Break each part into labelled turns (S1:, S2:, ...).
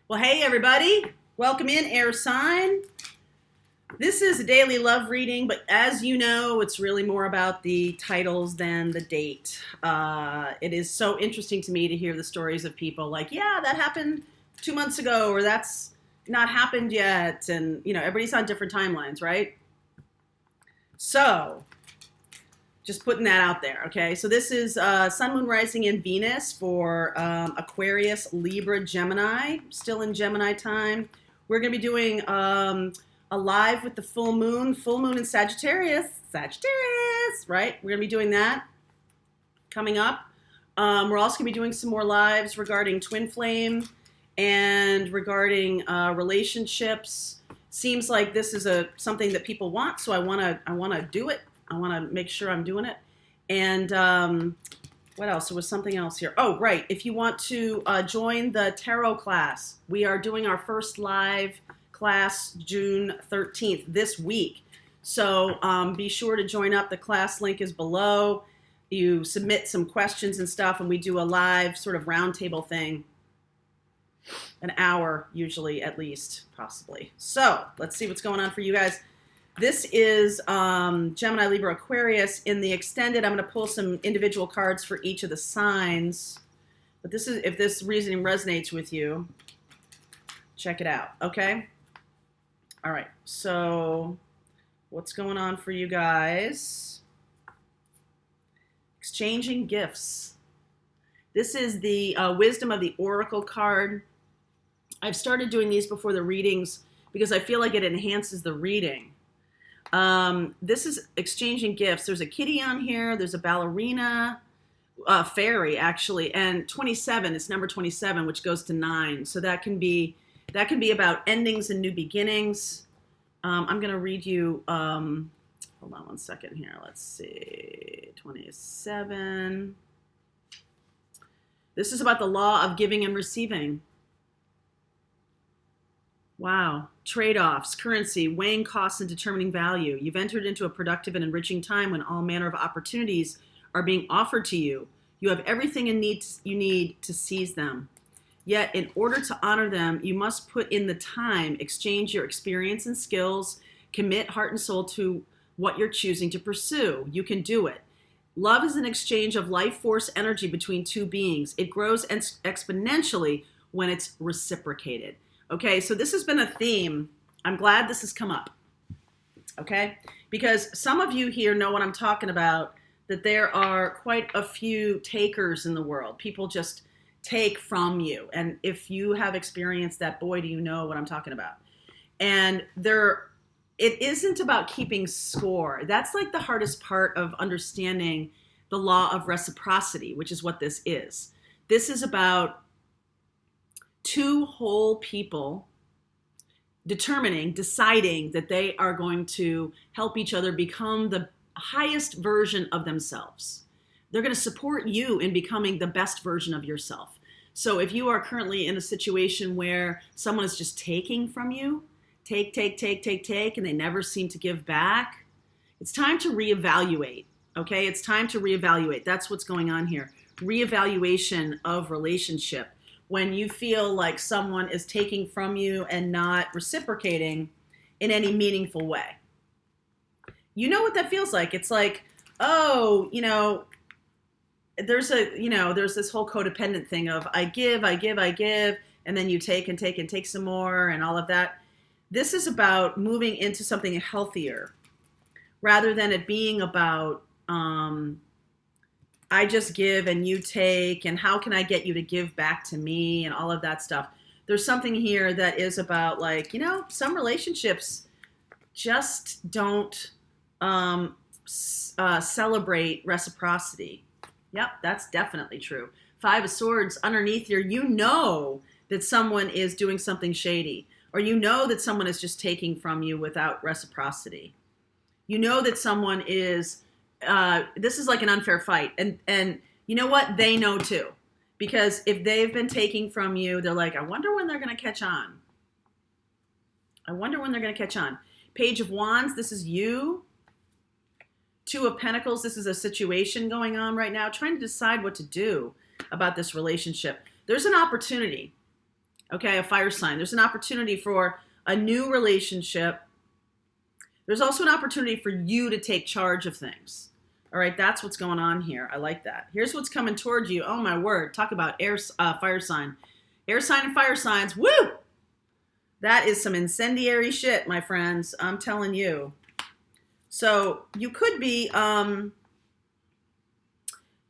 S1: Well, hey, everybody. Welcome in, air sign. This is a daily love reading, but as you know, it's really more about the titles than the date. It is so interesting to me to hear the stories of people like, yeah, that happened 2 months ago, or that's not happened yet. And, everybody's on different timelines, right? So, just putting that out there, okay? So this is Sun, Moon, Rising, and Venus for Aquarius, Libra, Gemini. Still in Gemini time. We're going to be doing a live with the full moon in Sagittarius, right? We're going to be doing that coming up. We're also going to be doing some more lives regarding twin flame and regarding relationships. Seems like this is something that people want, so I want to do it. I want to make sure I'm doing it. And what else? There was something else here. Oh, right. If you want to join the tarot class, we are doing our first live class June 13th this week. So be sure to join up. The class link is below. You submit some questions and stuff, and we do a live sort of roundtable thing. An hour, usually, at least, possibly. So let's see what's going on for you guys. This is Gemini, Libra, Aquarius. In the extended, I'm going to pull some individual cards for each of the signs. But this is, if this reasoning resonates with you, check it out, okay? All right, so what's going on for you guys? Exchanging gifts. This is the Wisdom of the Oracle card. I've started doing these before the readings because I feel like it enhances the reading. This is exchanging gifts. There's a kitty on here. There's a ballerina, fairy actually, and 27. It's number 27, which goes to 9. So that can be about endings and new beginnings. I'm gonna read you. Hold on one second here. Let's see. 27. This is about the law of giving and receiving. Wow. Trade-offs, currency, weighing costs and determining value. You've entered into a productive and enriching time when all manner of opportunities are being offered to you. You have everything you need to seize them. Yet, in order to honor them, you must put in the time, exchange your experience and skills, commit heart and soul to what you're choosing to pursue. You can do it. Love is an exchange of life force energy between two beings. It grows exponentially when it's reciprocated. Okay, so this has been a theme. I'm glad this has come up, okay? Because some of you here know what I'm talking about, that there are quite a few takers in the world. People just take from you. And if you have experienced that, boy, do you know what I'm talking about. And it isn't about keeping score. That's like the hardest part of understanding the law of reciprocity, which is what this is. This is about two whole people deciding that they are going to help each other become the highest version of themselves. They're going to support you in becoming the best version of yourself. So if you are currently in a situation where someone is just taking from you, take, and they never seem to give back, it's time to reevaluate, okay? It's time to reevaluate. That's what's going on here. Reevaluation of relationship. When you feel like someone is taking from you and not reciprocating in any meaningful way. You know what that feels like. It's like, oh, there's this whole codependent thing of I give, and then you take and take some more and all of that. This is about moving into something healthier rather than it being about I just give and you take, and how can I get you to give back to me and all of that stuff. There's something here that is about like, some relationships just don't celebrate reciprocity. Yep, that's definitely true. 5 of Swords underneath here, that someone is doing something shady, or that someone is just taking from you without reciprocity. That someone is this is like an unfair fight. And you know what? They know too. Because if they've been taking from you, they're like, I wonder when they're going to catch on. Page of Wands, this is you. 2 of Pentacles, this is a situation going on right now, trying to decide what to do about this relationship. There's an opportunity. Okay, a fire sign. There's an opportunity for a new relationship. There's also an opportunity for you to take charge of things. All right, that's what's going on here. I like that. Here's what's coming towards you. Oh my word, talk about fire sign. Air sign and fire signs, woo! That is some incendiary shit, my friends. I'm telling you. So you could be,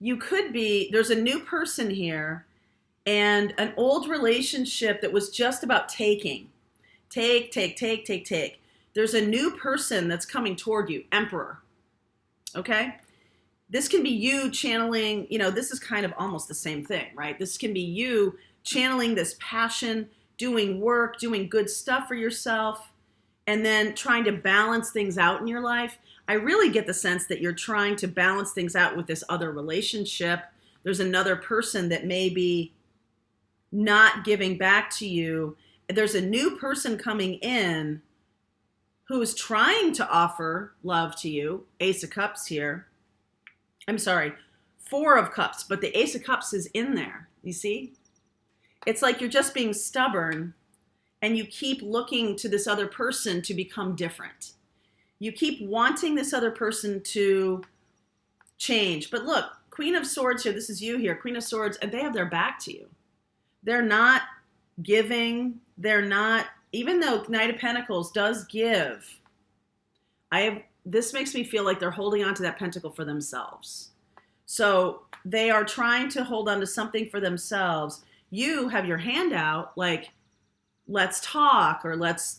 S1: there's a new person here and an old relationship that was just about taking. Take. There's a new person that's coming toward you, Emperor. Okay? This can be you channeling, this is kind of almost the same thing, right? This can be you channeling this passion, doing work, doing good stuff for yourself, and then trying to balance things out in your life. I really get the sense that you're trying to balance things out with this other relationship. There's another person that may be not giving back to you. There's a new person coming in who's trying to offer love to you. Ace of Cups here. I'm sorry, Four of Cups, but the Ace of Cups is in there. You see? It's like you're just being stubborn and you keep looking to this other person to become different. You keep wanting this other person to change. But look, Queen of Swords here, this is you here, Queen of Swords, and they have their back to you. They're not giving. They're not, even though Knight of Pentacles does give, this makes me feel like they're holding on to that pentacle for themselves. So they are trying to hold on to something for themselves. You have your hand out, like, let's talk, or let's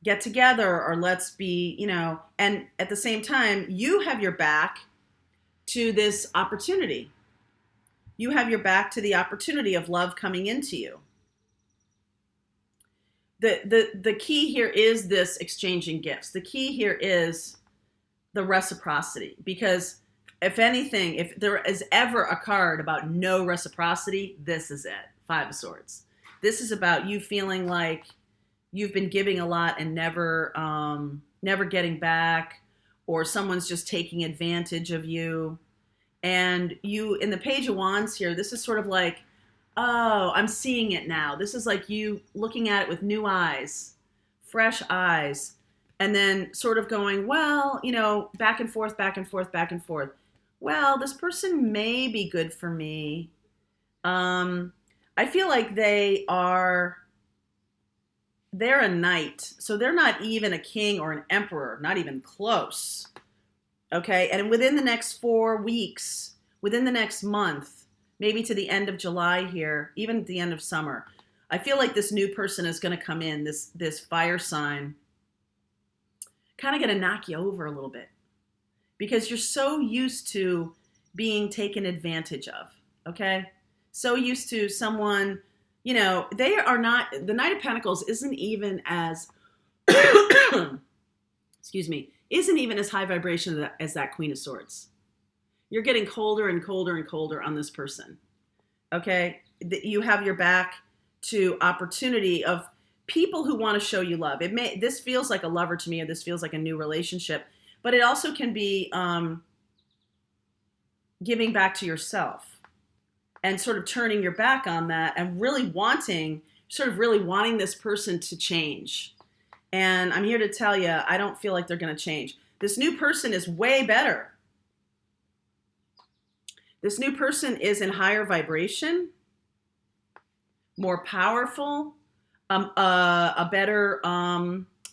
S1: get together, or let's be, and at the same time, you have your back to this opportunity. You have your back to the opportunity of love coming into you. The key here is this exchanging gifts. The key here is the reciprocity, because if anything, if there is ever a card about no reciprocity, this is it. Five of Swords. This is about you feeling like you've been giving a lot and never getting back, or someone's just taking advantage of you. And you, in the Page of Wands here, this is sort of like, oh, I'm seeing it now. This is like you looking at it with new eyes, fresh eyes, and then sort of going, well, back and forth. Well, this person may be good for me. I feel like they're a knight. So they're not even a king or an emperor, not even close. Okay. And within the next 4 weeks, within the next month, maybe to the end of July here, even at the end of summer, I feel like this new person is going to come in, this fire sign, kind of going to knock you over a little bit, because you're so used to being taken advantage of, okay? So used to someone, they are not, the Knight of Pentacles isn't even as, excuse me, isn't even as high vibration as that Queen of Swords. You're getting colder and colder and colder on this person, okay? You have your back to opportunity of people who want to show you love. This feels like a lover to me, or this feels like a new relationship, but it also can be giving back to yourself and sort of turning your back on that and really wanting this person to change. And I'm here to tell you, I don't feel like they're going to change. This new person is way better. This new person is in higher vibration, more powerful, a better,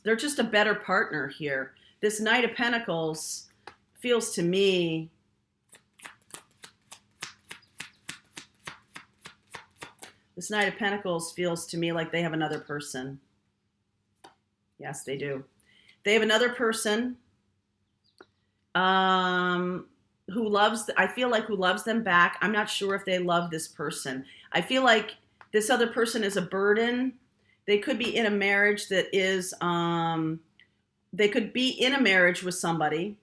S1: they're just a better partner here. This Knight of Pentacles feels to me, like they have another person. Yes, they do. They have another person who loves them back. I'm not sure if they love this person. I feel like this other person is a burden. They could be in a marriage that is, they could be in a marriage with somebody,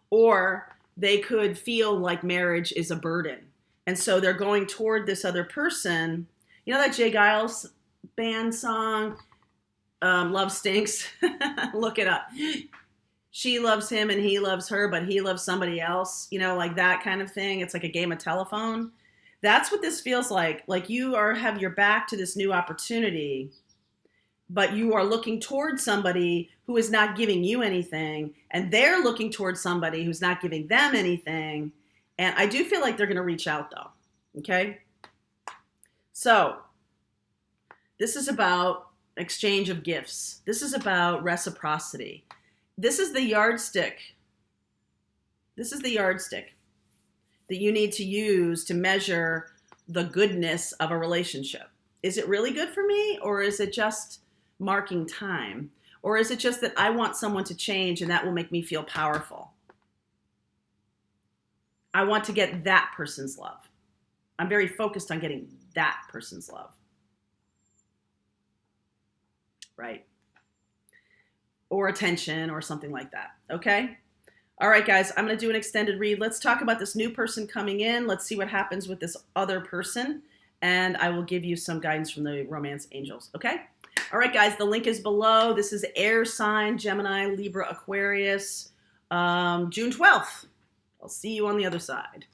S1: or they could feel like marriage is a burden. And so they're going toward this other person. You know that Jay Giles band song, Love Stinks? Look it up. She loves him and he loves her, but he loves somebody else, like that kind of thing. It's like a game of telephone. That's what this feels like. Like you have your back to this new opportunity, but you are looking towards somebody who is not giving you anything, and they're looking towards somebody who's not giving them anything. And I do feel like they're going to reach out though. Okay. So this is about exchange of gifts. This is about reciprocity. This is the yardstick. This is the yardstick that you need to use to measure the goodness of a relationship. Is it really good for me, or is it just marking time? Or is it just that I want someone to change and that will make me feel powerful? I want to get that person's love. I'm very focused on getting that person's love. Right? Or attention or something like that. Okay? All right, guys, I'm going to do an extended read. Let's talk about this new person coming in. Let's see what happens with this other person. And I will give you some guidance from the romance angels. Okay? All right, guys, the link is below. This is air sign, Gemini, Libra, Aquarius, June 12th. I'll see you on the other side.